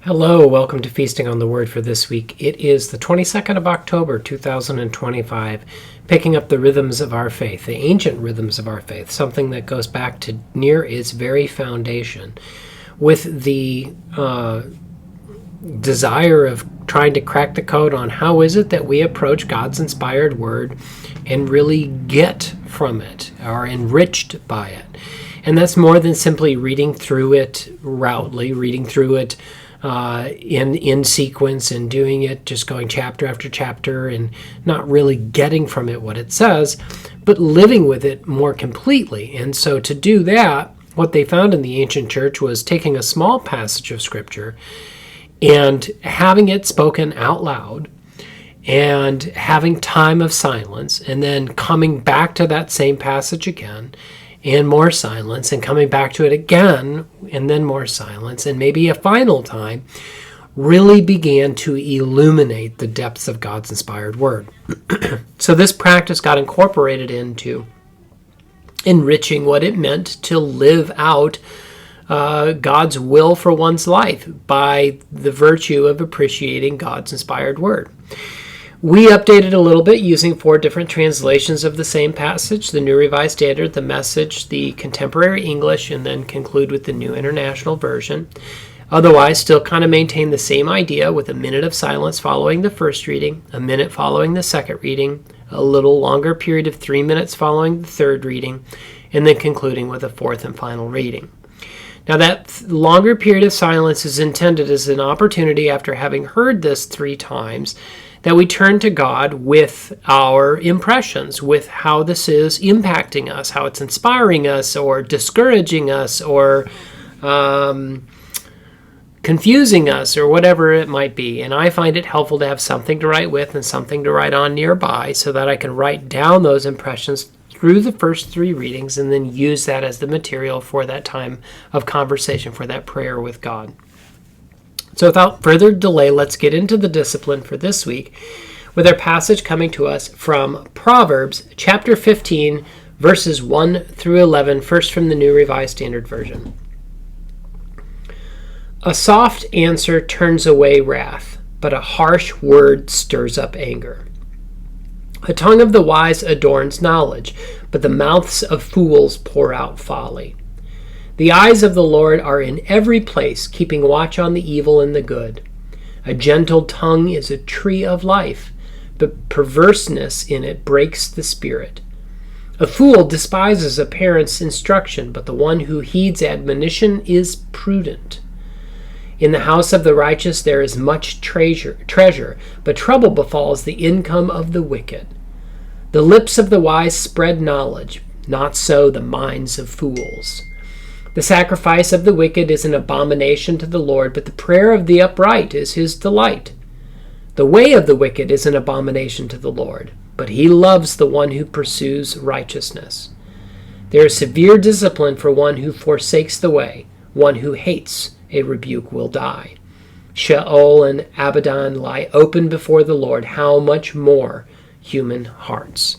Hello, welcome to Feasting on the Word for this week. It is the 22nd of October, 2025, picking up the rhythms of our faith, the ancient rhythms of our faith, something that goes back to near its very foundation, with the desire of trying to crack the code on how is it that we approach God's inspired Word and really get from it, are enriched by it. And that's more than simply reading through it routely, reading through it in sequence and doing it, just going chapter after chapter and not really getting from it what it says, but living with it more completely. And so to do that, what they found in the ancient church was taking a small passage of Scripture and having it spoken out loud and having time of silence, and then coming back to that same passage again and more silence, and coming back to it again, and then more silence, and maybe a final time, really began to illuminate the depths of God's inspired Word. So this practice got incorporated into enriching what it meant to live out God's will for one's life by the virtue of appreciating God's inspired Word. We updated a little bit using 4 different translations of the same passage: the New Revised Standard, the Message, the Contemporary English, and then conclude with the New International Version. Otherwise, still kind of maintain the same idea with a minute of silence following the first reading, a minute following the second reading, a little longer period of 3 minutes following the third reading, and then concluding with a fourth and final reading. Now, that longer period of silence is intended as an opportunity, after having heard this 3 times, that we turn to God with our impressions, with how this is impacting us, how it's inspiring us or discouraging us or confusing us or whatever it might be. And I find it helpful to have something to write with and something to write on nearby so that I can write down those impressions through the first 3 readings and then use that as the material for that time of conversation, for that prayer with God. So without further delay, let's get into the discipline for this week with our passage coming to us from Proverbs chapter 15, verses 1 through 11, first from the New Revised Standard Version. A soft answer turns away wrath, but a harsh word stirs up anger. The tongue of the wise adorns knowledge, but the mouths of fools pour out folly. The eyes of the Lord are in every place, keeping watch on the evil and the good. A gentle tongue is a tree of life, but perverseness in it breaks the spirit. A fool despises a parent's instruction, but the one who heeds admonition is prudent. In the house of the righteous there is much treasure, but trouble befalls the income of the wicked. The lips of the wise spread knowledge, not so the minds of fools. The sacrifice of the wicked is an abomination to the Lord, but the prayer of the upright is his delight. The way of the wicked is an abomination to the Lord, but he loves the one who pursues righteousness. There is severe discipline for one who forsakes the way. One who hates a rebuke will die. Sheol and Abaddon lie open before the Lord. How much more human hearts?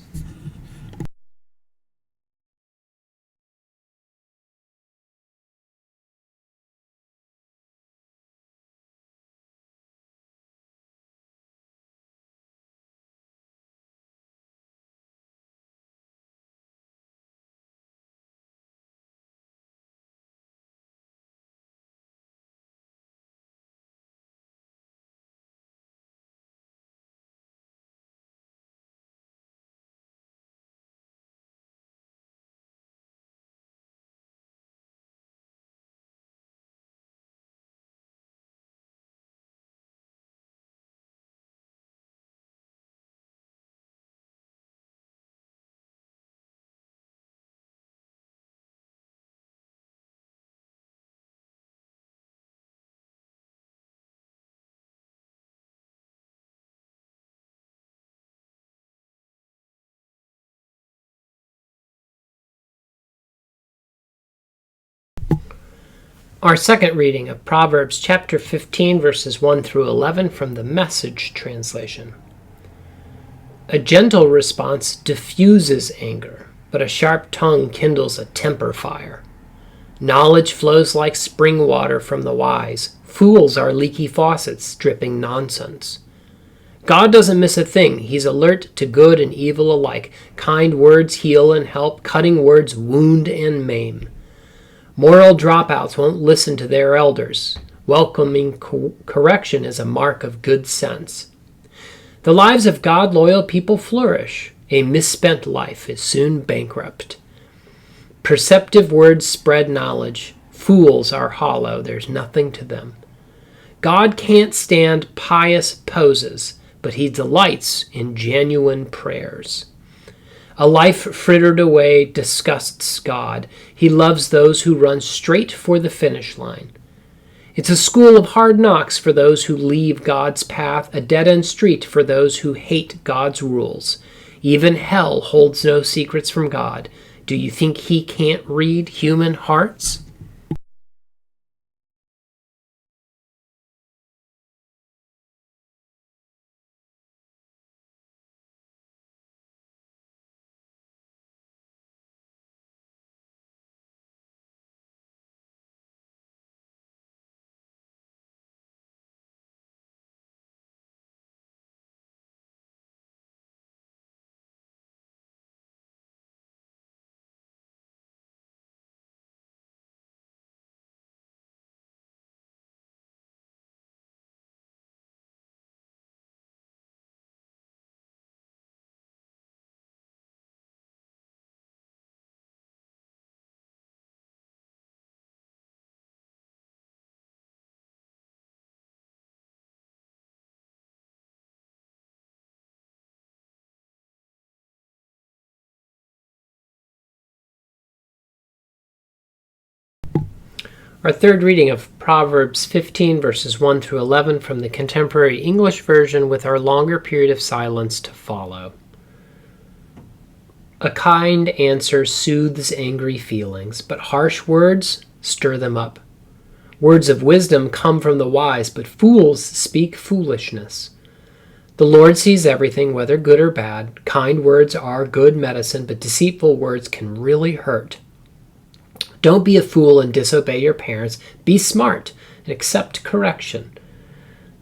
Our second reading of Proverbs chapter 15, verses 1 through 11 from the Message translation. A gentle response diffuses anger, but a sharp tongue kindles a temper fire. Knowledge flows like spring water from the wise. Fools are leaky faucets, dripping nonsense. God doesn't miss a thing. He's alert to good and evil alike. Kind words heal and help. Cutting words wound and maim. Moral dropouts won't listen to their elders. Welcoming correction is a mark of good sense. The lives of God-loyal people flourish. A misspent life is soon bankrupt. Perceptive words spread knowledge. Fools are hollow. There's nothing to them. God can't stand pious poses, but he delights in genuine prayers. A life frittered away disgusts God. He loves those who run straight for the finish line. It's a school of hard knocks for those who leave God's path, a dead-end street for those who hate God's rules. Even hell holds no secrets from God. Do you think he can't read human hearts? Our third reading of Proverbs 15, verses 1 through 11 from the Contemporary English Version with our longer period of silence to follow. A kind answer soothes angry feelings, but harsh words stir them up. Words of wisdom come from the wise, but fools speak foolishness. The Lord sees everything, whether good or bad. Kind words are good medicine, but deceitful words can really hurt. Don't be a fool and disobey your parents. Be smart and accept correction.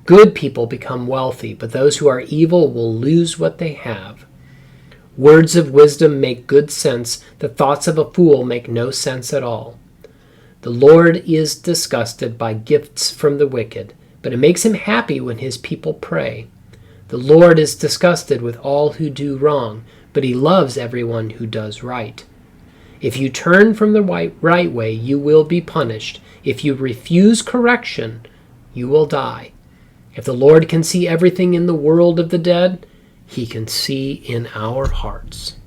Good people become wealthy, but those who are evil will lose what they have. Words of wisdom make good sense. The thoughts of a fool make no sense at all. The Lord is disgusted by gifts from the wicked, but it makes him happy when his people pray. The Lord is disgusted with all who do wrong, but he loves everyone who does right. If you turn from the right way, you will be punished. If you refuse correction, you will die. If the Lord can see everything in the world of the dead, he can see in our hearts.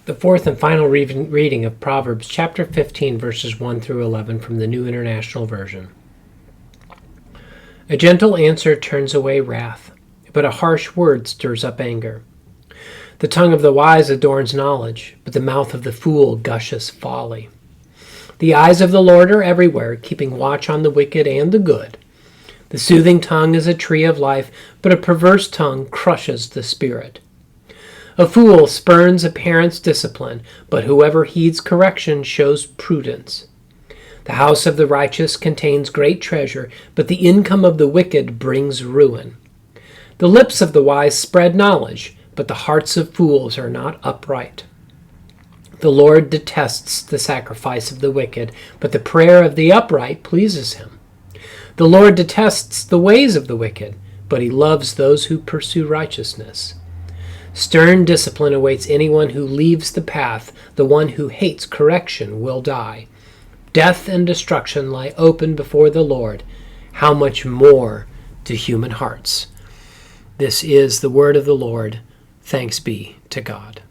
The fourth and final reading of Proverbs chapter 15, verses 1 through 11 from the New International Version. A gentle answer turns away wrath, but a harsh word stirs up anger. The tongue of the wise adorns knowledge, but the mouth of the fool gushes folly. The eyes of the Lord are everywhere, keeping watch on the wicked and the good. The soothing tongue is a tree of life, but a perverse tongue crushes the spirit. A fool spurns a parent's discipline, but whoever heeds correction shows prudence. The house of the righteous contains great treasure, but the income of the wicked brings ruin. The lips of the wise spread knowledge, but the hearts of fools are not upright. The Lord detests the sacrifice of the wicked, but the prayer of the upright pleases him. The Lord detests the ways of the wicked, but he loves those who pursue righteousness. Stern discipline awaits anyone who leaves the path. The one who hates correction will die. Death and destruction lie open before the Lord. How much more to human hearts? This is the word of the Lord. Thanks be to God.